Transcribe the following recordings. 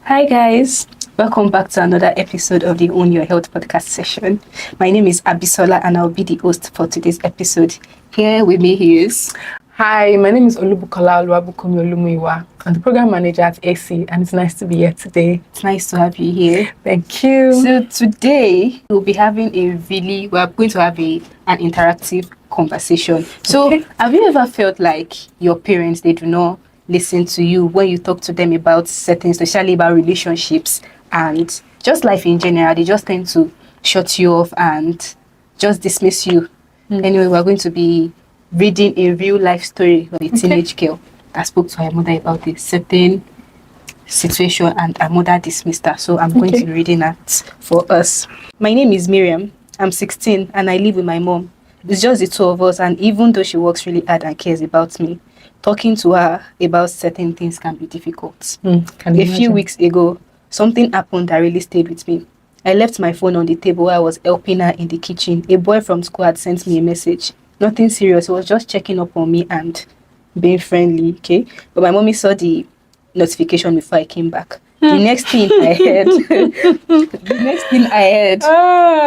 Hi guys, welcome back to another episode of the Own Your Health podcast session. My name is Abisola and I'll be the host for today's episode. Here with me is... Hi, my name is Olubukola Oluwabukunmi Olumuyiwa. I'm the program manager at AC and it's nice to be here today. It's nice to have you here. Thank you. So today we're going to have an interactive conversation. So have you ever felt like your parents, they do not listen to you when you talk to them about certain, especially about relationships and just life in general? They just tend to shut you off and just dismiss you. Anyway, we're going to be reading a real life story of a teenage girl that spoke to her mother about a certain situation and her mother dismissed her. So I'm going to be reading that for us. My name is Miriam. I'm 16 and I live with my mom. It's just the two of us, and even though she works really hard and cares about me, talking to her about certain things can be difficult. A few weeks ago, something happened that really stayed with me. I left my phone on the table while I was helping her in the kitchen. A boy from school had sent me a message. Nothing serious. He was just checking up on me and being friendly, okay? But my mommy saw the notification before I came back. The next thing I heard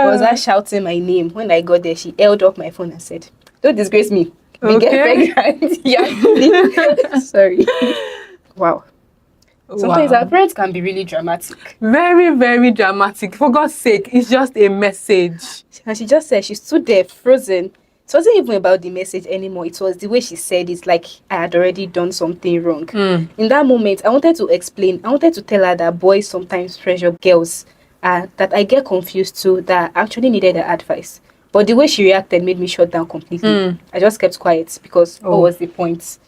was her shouting my name. When I got there, she held up my phone and said, "Don't disgrace me. We get pregnant." Yeah. Sorry. Wow. Sometimes our parents can be really dramatic. Very, very dramatic. For God's sake, it's just a message. And she just said, she stood there frozen. It wasn't even about the message anymore. It was the way she said it, like I had already done something wrong. In that moment, I wanted to explain. I wanted to tell her that boys sometimes pressure girls, that I get confused too, that I actually needed her advice. But the way she reacted made me shut down completely. I just kept quiet because what was the point?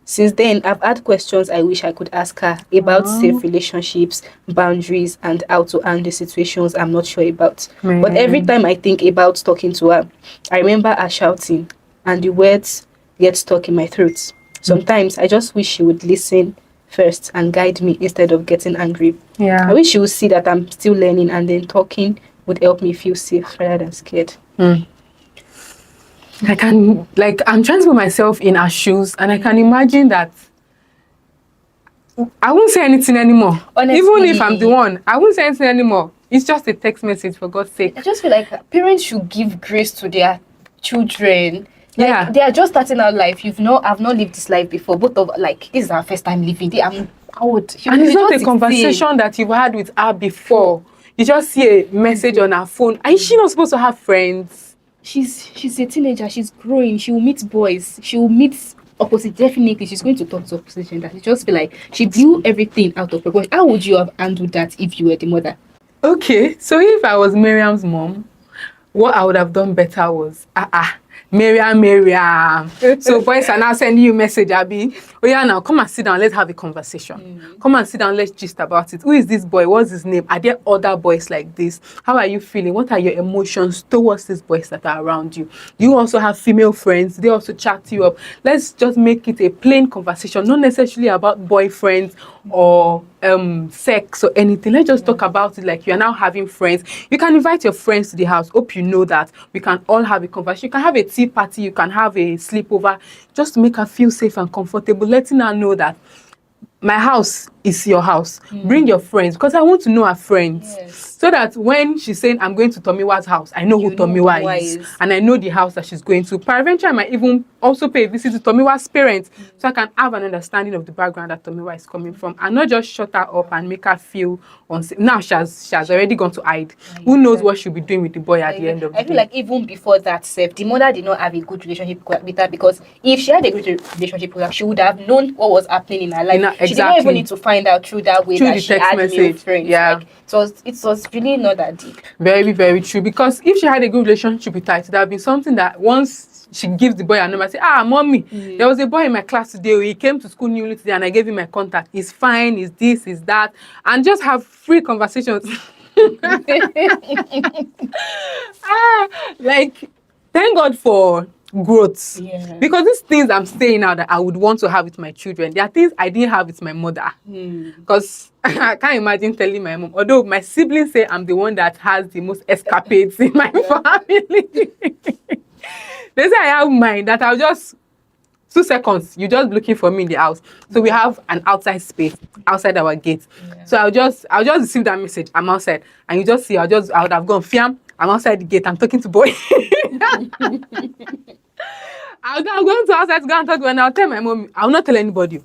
Since then, I've had questions I wish I could ask her about safe relationships, boundaries, and how to handle situations I'm not sure about. But every time I think about talking to her, I remember her shouting, and the words get stuck in my throat. Sometimes I just wish she would listen first and guide me instead of getting angry. I wish she would see that I'm still learning, and then talking would help me feel safe rather than scared. I'm trying to put myself in her shoes, and I can imagine that I won't say anything anymore. Honestly, even if I'm the one, I won't say anything anymore. It's just a text message, for God's sake. I just feel like parents should give grace to their children. Like, they are just starting out life. I've not lived this life before. Both of this is our first time living. I'm old. And it's not a conversation that you've had with her before. You just see a message on her phone. Is she not supposed to have friends? She's a teenager. She's growing. She will meet boys. She will meet opposite. Definitely, she's going to talk to opposite gender. She just feel like she blew everything out of proportion. How would you have handled that if you were the mother? Okay, so if I was Miriam's mom, what I would have done better was, Miriam. So boys are now sending you a message, Abby. Oh yeah, now come and sit down. Let's have a conversation. Come and sit down. Let's gist about it. Who is this boy? What's his name? Are there other boys like this? How are you feeling? What are your emotions towards these boys that are around you? Do you also have female friends? They also chat you up. Let's just make it a plain conversation, not necessarily about boyfriends or sex or anything. Let's just talk about it like you are now having friends. You can invite your friends to the house. Hope you know that we can all have a conversation. You can have a tea party. You can have a sleepover, just to make her feel safe and comfortable, letting her know that my house is your house. Bring your friends, because I want to know her friends. So that when she's saying, I'm going to Tomiwa's house, I know who Tomiwa is. And I know the house that she's going to. Peradventure, I might even also pay a visit to Tomiwa's parents, so I can have an understanding of the background that Tomiwa is coming from, and not just shut her up and make her feel unsafe. Now she has already gone to hide. Who knows what she'll be doing with the boy at the end of the day. I feel like even before that, the mother did not have a good relationship with her, because if she had a good relationship with her, she would have known what was happening in her life. She did not even need to find out through that way, that she had male friends. It was really not that deep. Very, very true. Because if she had a good relationship with her, it would have been something that once she gives the boy a number, say, mommy, there was a boy in my class today. He came to school newly today and I gave him my contact. He's fine, he's this, he's that. And just have free conversations. Thank God for growth. Because these things I'm saying now that I would want to have with my children, there are things I didn't have with my mother. Because I can't imagine telling my mom, although my siblings say I'm the one that has the most escapades in my family. They say I have mine, that I'll just 2 seconds, you just looking for me in the house. So we have an outside space outside our gate. So I'll just receive that message. I'm outside, and you just see I would have gone fiam. I'm outside the gate. I'm talking to boy. I'm going to outside to go and talk to her, and I'll tell my mom. I'll not tell anybody.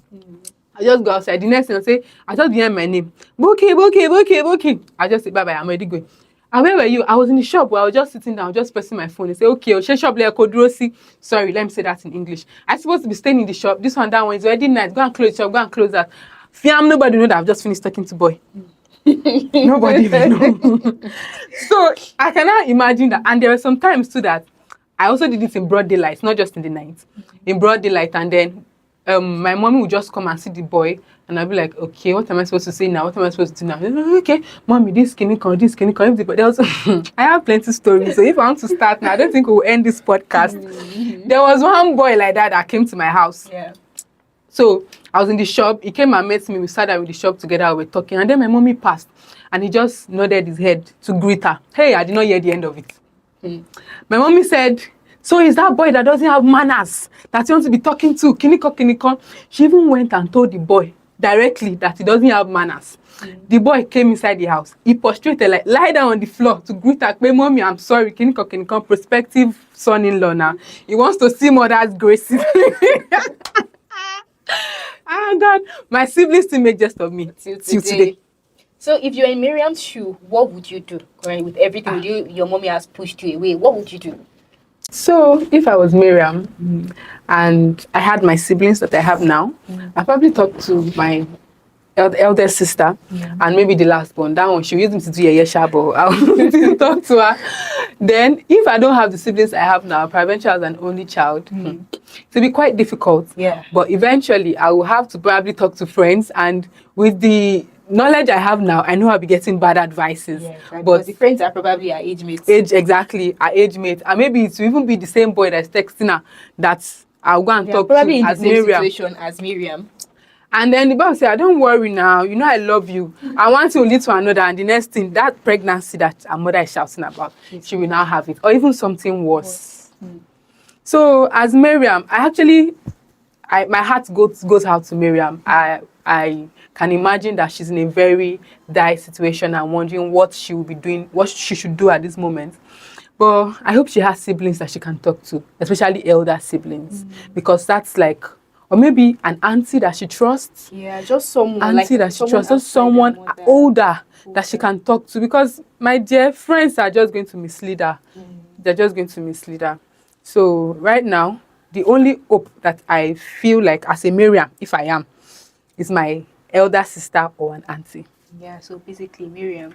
I just go outside. The next thing I'll say, I just hear my name. Boki. I just say bye bye. I'm already going. And where were you? I was in the shop where I was just sitting down, just pressing my phone. They say, okay, Oshe shop like Kodrosi. Sorry, let me say that in English. I'm supposed to be staying in the shop. This one, that one is already night. Go and close the shop. Go and close that. Fiam, nobody know that I've just finished talking to boy. Nobody even know. So I cannot imagine that. And there were some times too that I also did it in broad daylight, not just in the night. In broad daylight, and then my mommy would just come and see the boy, and I'd be like, okay, what am I supposed to say now? What am I supposed to do now? Like, okay, mommy, this can come. But there was, I have plenty of stories. So if I want to start now, I don't think we'll end this podcast. There was one boy like that came to my house. Yeah. So I was in the shop. He came and met me. We sat down with the shop together. We were talking, and then my mommy passed, and he just nodded his head to greet her. Hey, I did not hear the end of it. My mommy said, so is that boy that doesn't have manners that you want to be talking to? Kiniko. She even went and told the boy directly that he doesn't have manners. The boy came inside the house. He prostrated, like lie down on the floor to greet her. Hey, mommy, I'm sorry. Kiniko, prospective son-in-law now. He wants to see mother's graces. Ah, God, my siblings still make jest of me till today. So if you're in Miriam's shoe, what would you do? Right, with everything your mommy has pushed you away, what would you do? So if I was Miriam and I had my siblings that I have now, I'd probably talk to my elder sister and maybe the last one. That one, she'll use me to do a shabo. I'll talk to her. Then if I don't have the siblings I have now, eventually as an only child, it'll be quite difficult. Yeah. But eventually I will have to probably talk to friends, and with the knowledge I have now, I know I'll be getting bad advices. Yeah, right, but the friends are probably our age mates. Exactly, our age mate. And maybe it will even be the same boy that's texting her that I'll go and talk to probably in as the same Miriam. situation as Miriam. And then the boy will say, don't worry now, you know I love you. I want you to lead to another. And the next thing, that pregnancy that our mother is shouting about, she will now have it. Or even something worse. So as Miriam, my heart goes out to Miriam. I can imagine that she's in a very dire situation and wondering what she will be doing, what she should do at this moment. But I hope she has siblings that she can talk to, especially elder siblings, because that's like, or maybe an auntie that she trusts. Yeah, just someone. Auntie that she trusts, just someone older that she can talk to, because my dear friends are just going to mislead her. They're just going to mislead her. So right now, the only hope that I feel like as a Miriam, if I am, is my elder sister or an auntie. Yeah, so basically, Miriam,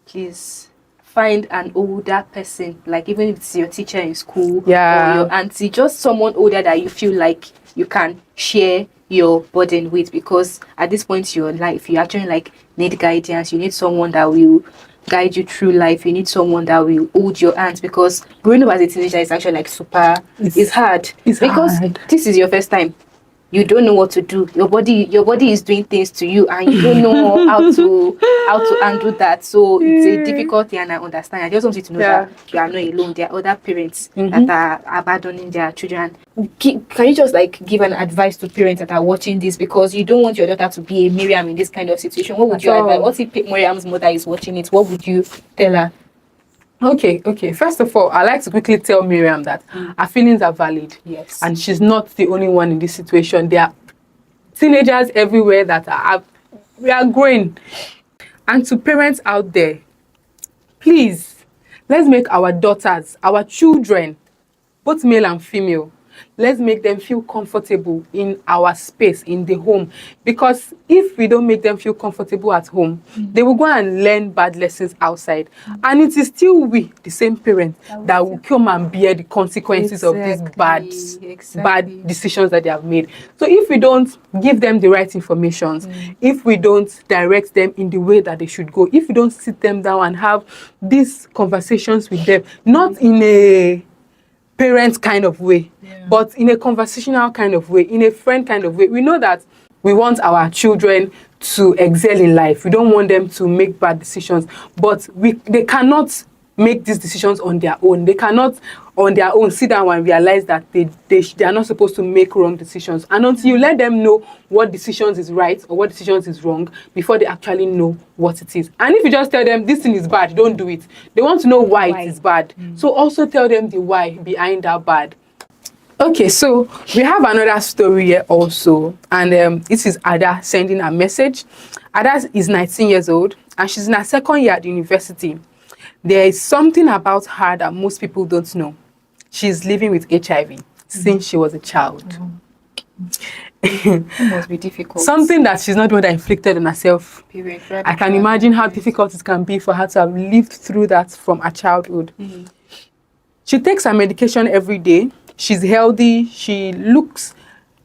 please find an older person, like even if it's your teacher in school or your auntie, just someone older that you feel like you can share your burden with, because at this point in your life, you actually like need guidance. You need someone that will guide you through life. You need someone that will hold your hands, because growing up as a teenager is actually like it's hard. It's because hard. This is your first time. You don't know what to do. Your body is doing things to you, and you don't know how to handle that. So it's a difficult thing, and I understand. I just want you to know that you are not alone. There are other parents that are abandoning their children. Can you just like give an advice to parents that are watching this, because you don't want your daughter to be a Miriam in this kind of situation? What would you advise? What if Miriam's mother is watching it? What would you tell her? Okay. First of all, I like to quickly tell Miriam that her feelings are valid. Yes. And she's not the only one in this situation. There are teenagers everywhere that we are growing. And to parents out there, please, let's make our daughters, our children, both male and female, let's make them feel comfortable in our space, in the home. Because if we don't make them feel comfortable at home, they will go and learn bad lessons outside. And it is still we, the same parents, that will come and bear the consequences of these bad decisions that they have made. So if we don't give them the right information, if we don't direct them in the way that they should go, if we don't sit them down and have these conversations with them, not in a parent kind of way, but in a conversational kind of way, in a friend kind of way. We know that we want our children to excel in life. We don't want them to make bad decisions, but they cannot make these decisions on their own. They cannot on their own sit down and realize that they are not supposed to make wrong decisions. And until you let them know what decisions is right or what decisions is wrong before they actually know what it is. And if you just tell them this thing is bad, don't do it. They want to know why it is bad. So also tell them the why behind that bad. Okay, so we have another story here also, and this is Ada sending a message. Ada is 19 years old and she's in her second year at university. There is something about her that most people don't know. She's living with HIV since she was a child. It must be difficult. Something that she's not the one that inflicted on herself. I can imagine how difficult it can be for her to have lived through that from her childhood. She takes her medication every day. She's healthy. She looks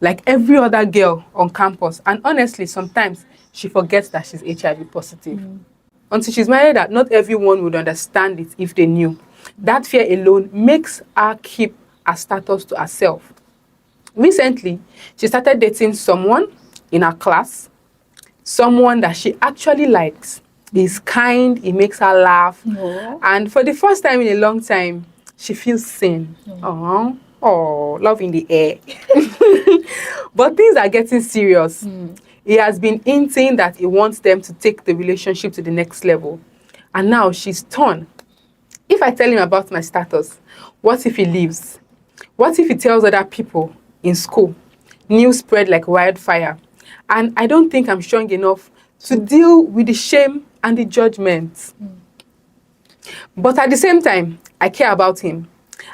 like every other girl on campus. And honestly, sometimes she forgets that she's HIV positive. Until she's married, that not everyone would understand it if they knew. That fear alone makes her keep her status to herself. Recently, she started dating someone in her class, someone that she actually likes. He's kind, he makes her laugh. And for the first time in a long time, she feels seen. Oh, love in the air. But things are getting serious. He has been hinting that he wants them to take the relationship to the next level. And now she's torn. If I tell him about my status, what if he leaves? What if he tells other people in school? News spread like wildfire. And I don't think I'm strong enough to deal with the shame and the judgment. But at the same time, I care about him.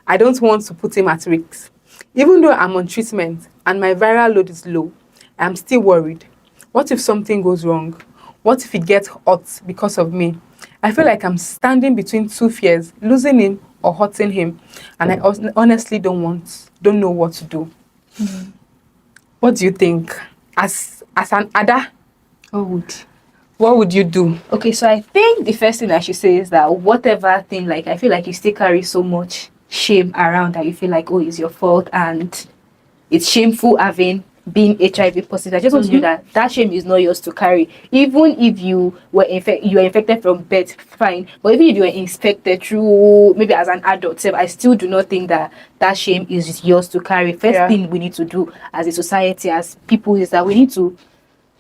I don't want to put him at risk. Even though I'm on treatment and my viral load is low, I'm still worried. What if something goes wrong? What if he gets hurt because of me? I feel like I'm standing between two fears, losing him or hurting him. And I honestly don't know what to do. What do you think? As an Ada, what would you do? Okay, so I think the first thing I should say is that whatever thing, like, I feel like you still carry so much shame around that you feel like, oh, it's your fault and it's shameful having been HIV positive. I just want to know that shame is not yours to carry. Even if you were infected from birth, fine. But even if you were infected through maybe as an adult, I still do not think that shame is yours to carry. First thing we need to do as a society, as people, is that we need to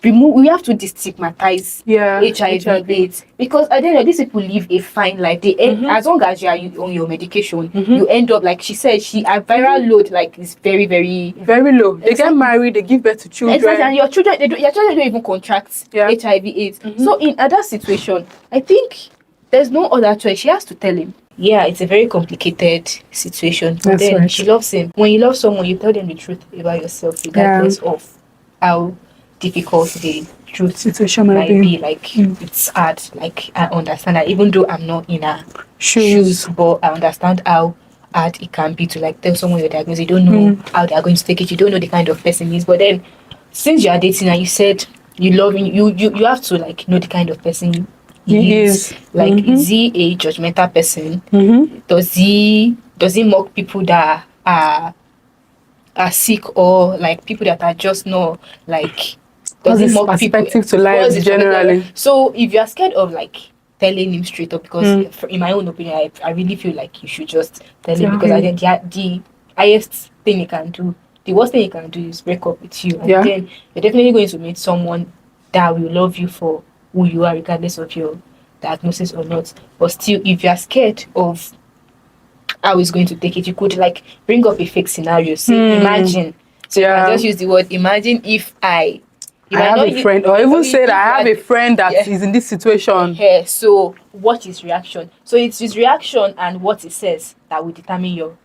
we have to destigmatize HIV/AIDS, because at the end of these people live a fine life. They as long as you are on your medication, you end up, like she said, her viral load like is very, very, very low. They get married, they give birth to children. Exactly, and your children don't even contract HIV/AIDS. So in that situation, I think there's no other choice. She has to tell him. Yeah, it's a very complicated situation. But then she loves him. When you love someone, you tell them the truth about yourself, regardless of how difficult the truth situation might be. Like it's hard. Like I understand that, even though I'm not in her shoes, but I understand how hard it can be to like tell someone you're diagnosed. You don't know how they are going to take it. You don't know the kind of person he is. But then, since you are dating and you said you love him, you have to like know the kind of person he is. Like, is he a judgmental person? Does he mock people that are sick, or like people that are just not like? Does he mock people to life generally? So if you are scared of like telling him straight up, because in my own opinion, I really feel like you should just tell him, because I think the highest thing he can do, the worst thing he can do is break up with you, and then you're definitely going to meet someone that will love you for who you are, regardless of your diagnosis or not. But still, if you are scared of how he's going to take it, you could like bring up a fake scenario. Say, imagine. So you can just use the word imagine if I have a friend, or even say that I have a friend that is in this situation. So watch his reaction. So it's his reaction and what he says that will determine your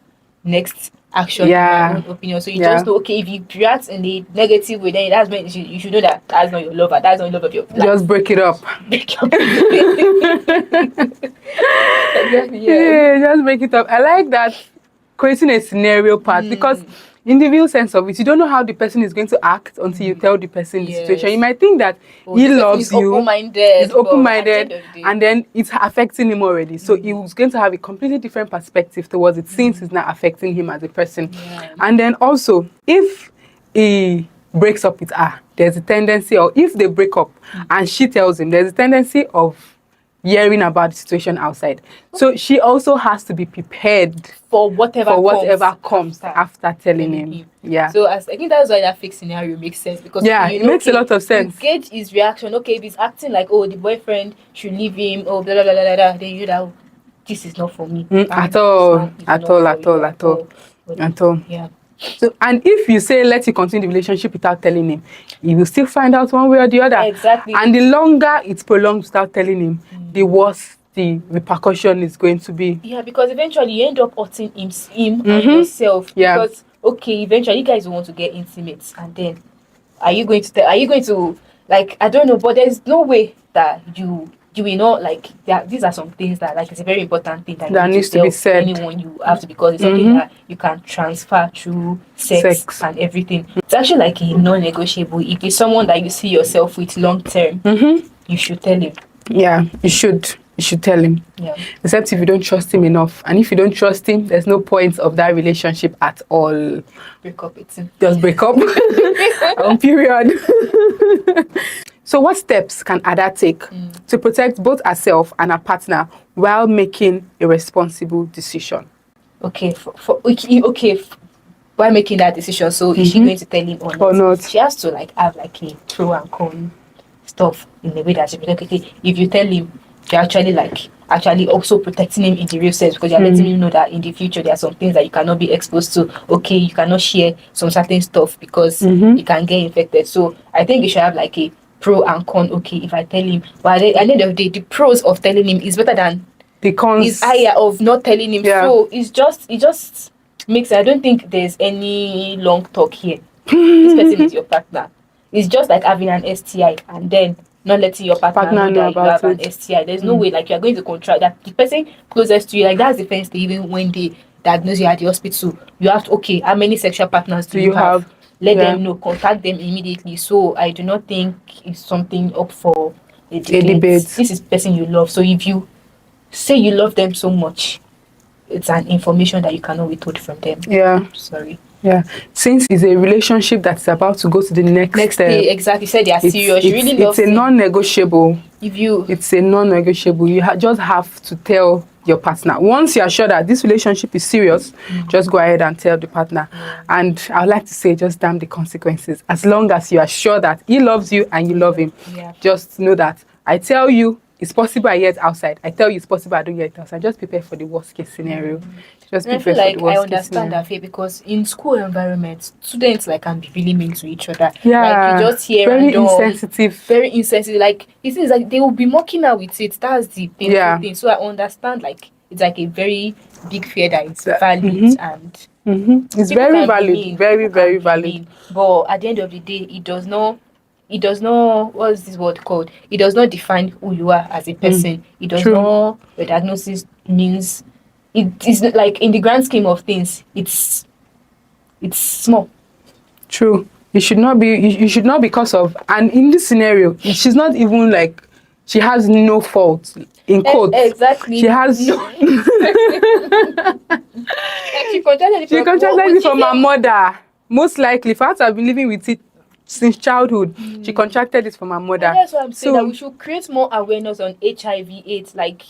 next action, in my own opinion. So you just know, okay, if he reacts in the negative way, then that's when you should know that that's not your lover. That's not your love of your life. Just break it up. Break up. Just break it up. I like that, creating a scenario part, because in the real sense of it, you don't know how the person is going to act until you tell the person the situation. You might think that he loves you, he's open-minded, and then it's affecting him already. So he's going to have a completely different perspective towards it, since it's not affecting him as a person. And then also, if he breaks up with her, there's a tendency, or if they break up and she tells him, there's a tendency of hearing about the situation outside. So she also has to be prepared for whatever comes after telling him. Yeah. So I think that's why that fake scenario makes sense, because it makes a lot of sense. You gauge his reaction. Okay, if he's acting like, oh, the boyfriend should leave him, oh, blah blah blah blah blah, then you know, this is not for me. At all. Yeah. So, and if you say let you continue the relationship without telling him, he will still find out one way or the other. Exactly. And the longer it's prolonged without telling him, the worse the repercussion is going to be. Yeah, because eventually you end up hurting him and yourself. Yeah. Because okay, eventually you guys will want to get intimate, and then are you going to like, I don't know, but there's no way that you will not, like, these are some things that, like, it's a very important thing that needs to be said. Anyone you have to, because it's something that you can transfer through sex and everything. It's actually like a non-negotiable. If it's someone that you see yourself with long term, you should tell him. Yeah, you should tell him. Yeah. Except if you don't trust him enough. And if you don't trust him, there's no point of that relationship at all. Break up with him. Just break up. Period. So what steps can Ada take to protect both herself and her partner while making a responsible decision? Okay, while making that decision, so is she going to tell him or not? She has to, like, have like a pro and con stuff in the way that she be like, okay, if you tell him, you're actually also protecting him in the real sense, because you're letting him know that in the future there are some things that you cannot be exposed to. Okay, you cannot share some certain stuff because you can get infected. So I think you should have like a pro and con. Okay, if I tell him, but at the end of the day, the pros of telling him is better than the cons. Is higher of not telling him. Yeah. So it just makes, I don't think there's any long talk here. This person is your partner. It's just like having an STI and then not letting your partner know that you have an STI. There's no way, like, you're going to contract that. The person closest to you, like, that's the first thing. Even when they diagnose you at the hospital, you have to, okay, how many sexual partners do you have? Let them know, contact them immediately. So I do not think it's something up for a debate. This is the person you love. So if you say you love them so much, it's an information that you cannot withhold from them. Yeah. Sorry. Yeah. Since it's a relationship that's about to go to the next step. Exactly. Said they are serious. You really love It's a non-negotiable. It's a non-negotiable. You just have to tell your partner. Once you are sure that this relationship is serious, just go ahead and tell the partner. And I would like to say, just damn the consequences. As long as you are sure that he loves you and you love him, just know that I tell you it's possible I hear it outside. I tell you it's possible I don't hear it outside. Just prepare for the worst case scenario. Just prepare for the worst case scenario. I understand that, Faye, because in school environments, students like can be really mean to each other. Yeah, like, you just hear very insensitive. Like, it seems like they will be mocking her with it. That's the painful thing. So I understand, like, it's like a very big fear that it's valid and it's very valid, very valid. Mean. But at the end of the day, it does not, what is this word called? It does not define who you are as a person. It does not, the diagnosis means, it is like, in the grand scheme of things, it's small. True. You should not because of, and in this scenario, she's not even like, she has no fault, in quotes. Exactly. She has no. Like, she contracted it from her mother. Most likely, for her to have been living with it since childhood, she contracted it from her mother. And that's why I'm saying that we should create more awareness on HIV/AIDS. Like,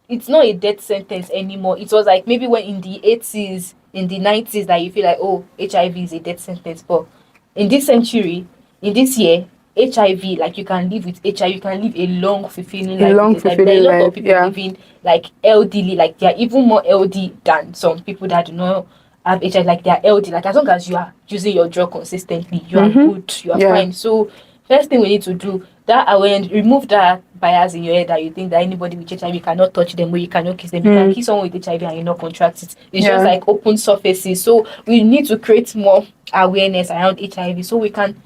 it's not a death sentence anymore. It was like maybe when in the 80s, in the 90s, that you feel like, oh, HIV is a death sentence. But in this century, in this year, HIV, like, you can live with HIV, you can live a long, fulfilling life. There are a lot of people living like elderly, like they are even more elderly than some people that do not have HIV, like they are elderly. Like, as long as you are using your drug consistently, you are good, you are fine. So first thing we need to do, that awareness, remove that bias in your head that you think that anybody with HIV cannot touch them or you cannot kiss them. You can kiss someone with HIV and you not contract it. It's just like open surfaces. So we need to create more awareness around HIV so we can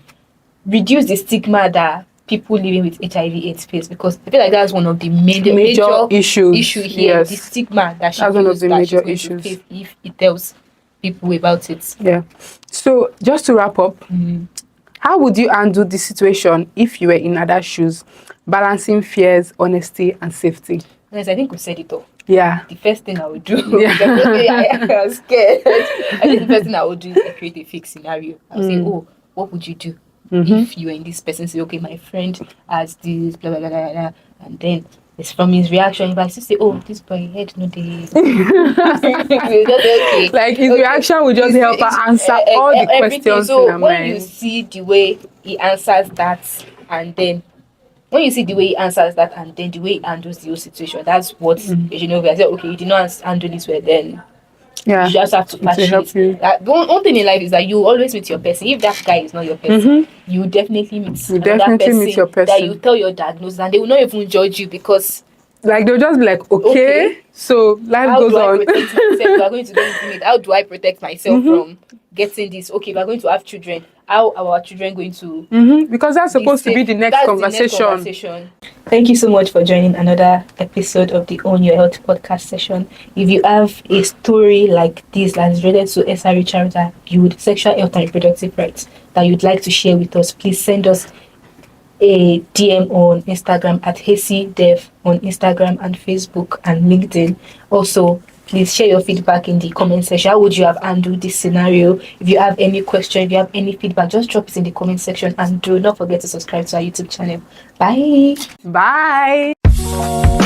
reduce the stigma that people living with HIV/AIDS face, because I feel like that's one of the major issue here. The stigma that she feels that she's going to face if it tells people about it. Yeah. So just to wrap up, how would you handle this situation if you were in other shoes, balancing fears, honesty, and safety? Yes, I think we said it all. Yeah. The first thing I would do, I was scared. I think the first thing I would do is create a fake scenario. I would say, oh, what would you do? if you're in this person say, okay, my friend has this, blah blah blah blah, blah, and then it's from his reaction, if I still say, oh, this boy head no dey. Okay. Like his reaction will just help her answer all the everything. questions in So her when you mind. see the way he answers that, and then when you see the way he answers that, and then the way he handles the whole situation, that's what you know. I said, okay, you did not handle this well, then Yeah, you just have to it will patch help it. you. The one thing in life is that you always meet your person. If that guy is not your person, you definitely meet You another definitely meet your person that you person. tell your diagnosis, and they will not even judge you because Like they'll just be like, okay, so life how goes do I on. protect myself? We are going to get into it. How do I protect myself from getting this? Okay, we are going to have children. How are our children going to Because that's be supposed to be safe? the next That's the next conversation. conversation. Thank you so much for joining another episode of the Own Your Health podcast session. If you have a story like this that's related to SRH that you would sexual health and reproductive rights that you'd like to share with us, please send us a DM on Instagram at HazyDev on Instagram and Facebook and LinkedIn. Also, please share your feedback in the comment section. How would you have handled this scenario? If you have any question, if you have any feedback, just drop it in the comment section, and do not forget to subscribe to our YouTube channel. Bye. Bye.